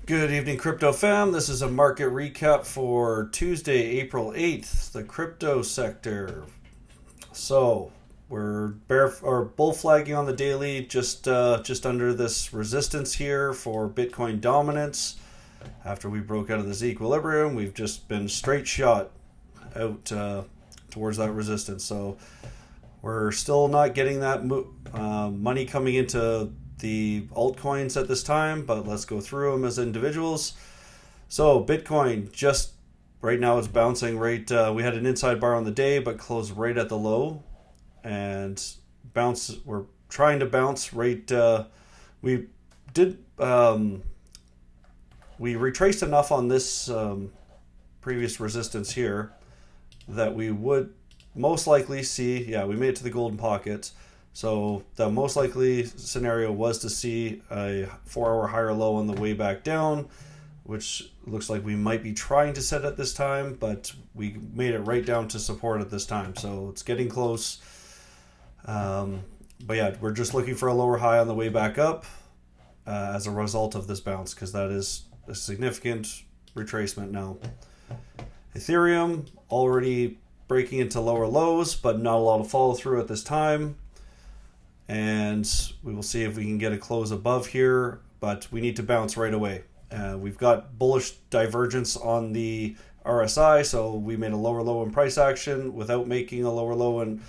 Good evening, Crypto Fam. This is a market recap for Tuesday, April 8th, the crypto sector. So, we're bull flagging on the daily, just under this resistance here for Bitcoin dominance. After we broke out of this equilibrium, we've just been straight shot out towards that resistance. So, we're still not getting that money coming into the altcoins at this time, but let's go through them as individuals. So Bitcoin, just right now it's bouncing right. We had an inside bar on the day, but closed right at the low, and we're trying to bounce right. We did. We retraced enough on this previous resistance here that we would most likely see. Yeah, we made it to the golden pocket. So the most likely scenario was to see a 4-hour higher low on the way back down, which looks like we might be trying to set at this time, but we made it right down to support at this time. So it's getting close. But yeah, we're just looking for a lower high on the way back up as a result of this bounce, because that is a significant retracement now. Ethereum already breaking into lower lows, but not a lot of follow through at this time. And we will see if we can get a close above here, but we need to bounce right away. We've got bullish divergence on the RSI, so we made a lower low in price action without making a lower low in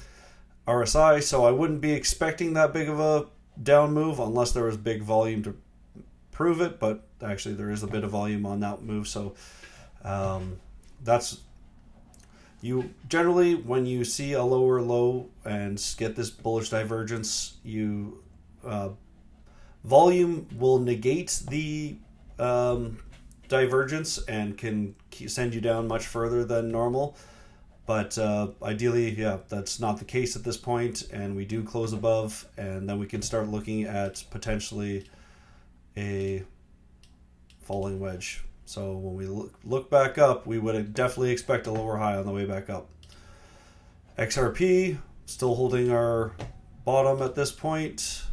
RSI, so I wouldn't be expecting that big of a down move unless there was big volume to prove it, but actually there is a bit of volume on that move, so that's... You generally, when you see a lower low and get this bullish divergence, volume will negate the divergence and can send you down much further than normal. But ideally, yeah, that's not the case at this point, and we do close above, and then we can start looking at potentially a falling wedge. So when we look back up, we would definitely expect a lower high on the way back up. XRP, still holding our bottom at this point.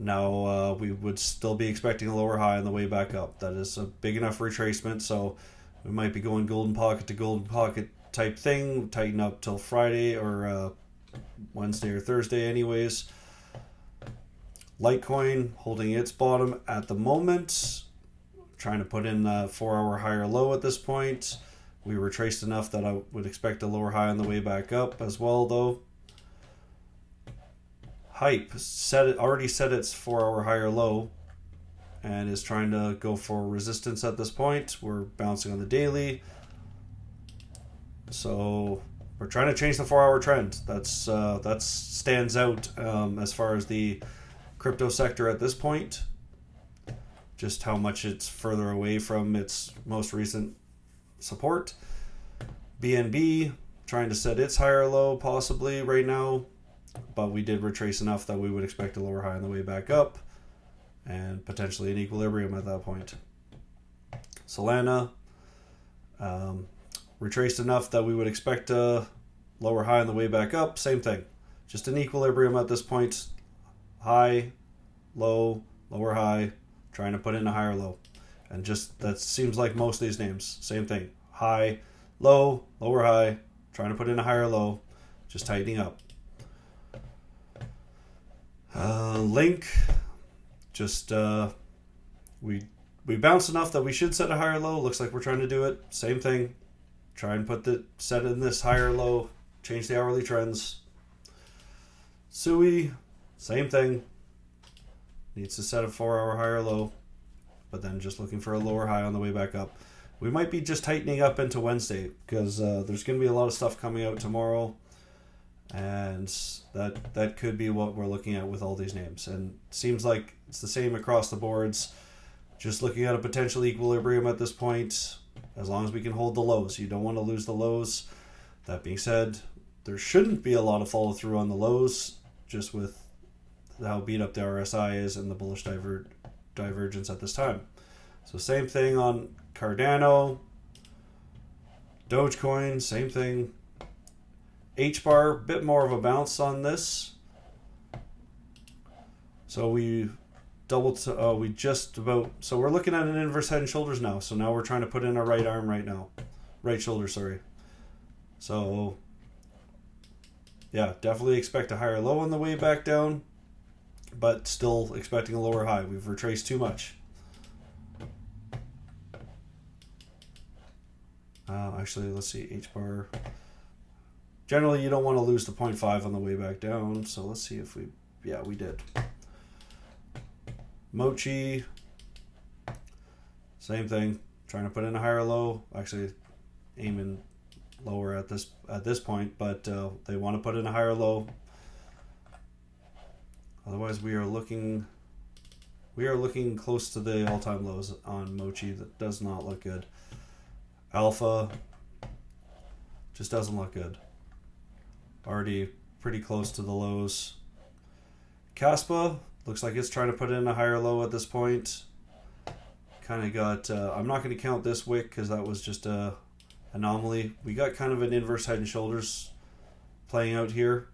Now we would still be expecting a lower high on the way back up. That is a big enough retracement, so we might be going golden pocket to golden pocket type thing, tighten up till Friday or Wednesday or Thursday anyways. Litecoin holding its bottom at the moment. Trying to put in a 4-hour higher low at this point. We retraced enough that I would expect a lower high on the way back up as well, though. Hype already set its 4-hour higher low and is trying to go for resistance at this point. We're bouncing on the daily, so we're trying to change the 4-hour trend. That stands out as far as the crypto sector at this point. Just how much it's further away from its most recent support. BNB trying to set its higher low possibly right now, but we did retrace enough that we would expect a lower high on the way back up and potentially an equilibrium at that point. Solana retraced enough that we would expect a lower high on the way back up. Same thing, just an equilibrium at this point. High, low, lower high, trying to put in a higher low. And just that seems like most of these names. Same thing. High, low, lower high, trying to put in a higher low, just tightening up. Link, just we bounced enough that we should set a higher low. Looks like we're trying to do it. Same thing. Try and set in this higher low, change the hourly trends. Sui, same thing. Needs to set a 4-hour higher low, but then just looking for a lower high on the way back up. We might be just tightening up into Wednesday because there's going to be a lot of stuff coming out tomorrow, and that could be what we're looking at with all these names. And it seems like it's the same across the boards. Just looking at a potential equilibrium at this point, as long as we can hold the lows. You don't want to lose the lows. That being said, there shouldn't be a lot of follow through on the lows, just with how beat up the RSI is and the bullish divergence at this time. So same thing on Cardano, Dogecoin, same thing. Hbar, bit more of a bounce on this. So we we just about, so we're looking at an inverse head and shoulders now. So now we're trying to put in our right arm right now. Right shoulder, sorry. So yeah, definitely expect a higher low on the way back down, but still expecting a lower high. We've retraced too much. Actually, let's see, H bar. Generally, you don't want to lose the 0.5 on the way back down. So let's see if we, yeah, we did. Mochi, same thing. Trying to put in a higher low. Actually, aiming lower at this point, but they want to put in a higher low. Otherwise, we are looking close to the all-time lows on Mochi. That does not look good. Alpha just doesn't look good. Already pretty close to the lows. Caspa looks like it's trying to put in a higher low at this point. Kind of got, I'm not going to count this wick because that was just a anomaly. We got kind of an inverse head and shoulders playing out here.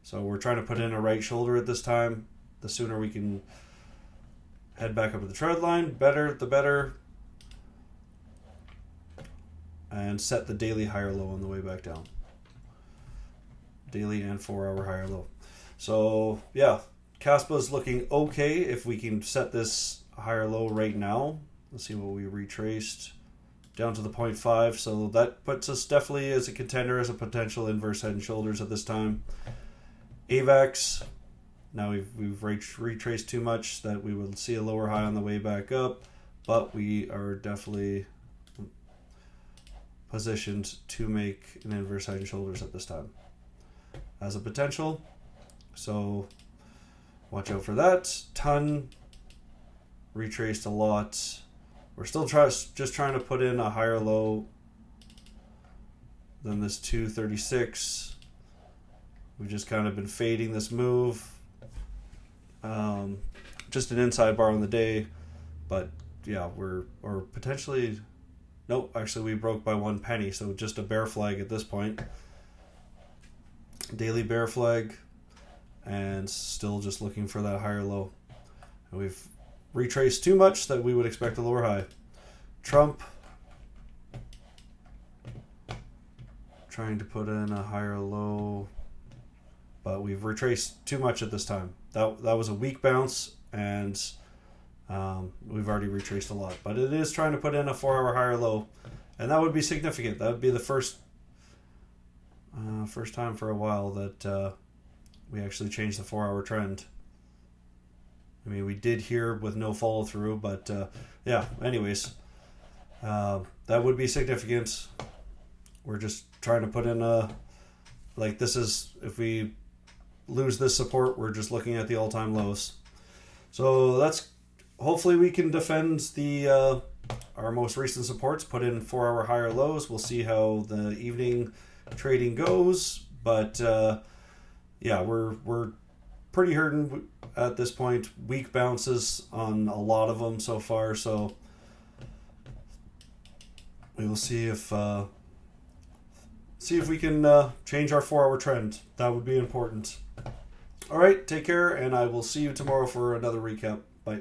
So we're trying to put in a right shoulder at this time. The sooner we can head back up to the trend line, the better. And set the daily higher low on the way back down. Daily and 4-hour higher low. So yeah, Caspa is looking okay if we can set this higher low right now. Let's see what we retraced down to the 0.5. So that puts us definitely as a contender, as a potential inverse head and shoulders at this time. AVAX, now we've retraced too much that we will see a lower high on the way back up, but we are definitely positioned to make an inverse head and shoulders at this time as a potential. So watch out for that. Ton retraced a lot. We're still just trying to put in a higher low than this 236. We've just kind of been fading this move. Just an inside bar on the day, but yeah, or potentially. Nope, actually we broke by 1 penny, so just a bear flag at this point. Daily bear flag, and still just looking for that higher low. And we've retraced too much that we would expect a lower high. Trump, trying to put in a higher low, but we've retraced too much at this time. That was a weak bounce, and we've already retraced a lot, but it is trying to put in a 4-hour higher low, and that would be significant. That would be the first time for a while that we actually changed the 4-hour trend. I mean, we did here with no follow through, but yeah. Anyways, that would be significant. We're just trying to put in like this is, if we lose this support, we're just looking at the all-time lows. So that's. Hopefully we can defend the our most recent supports, put in 4-hour higher lows. We'll see how the evening trading goes, but yeah, we're pretty hurting at this point. Weak bounces on a lot of them so far, so we will see if we can change our 4-hour trend. That would be important. All right, take care, and I will see you tomorrow for another recap. Bye.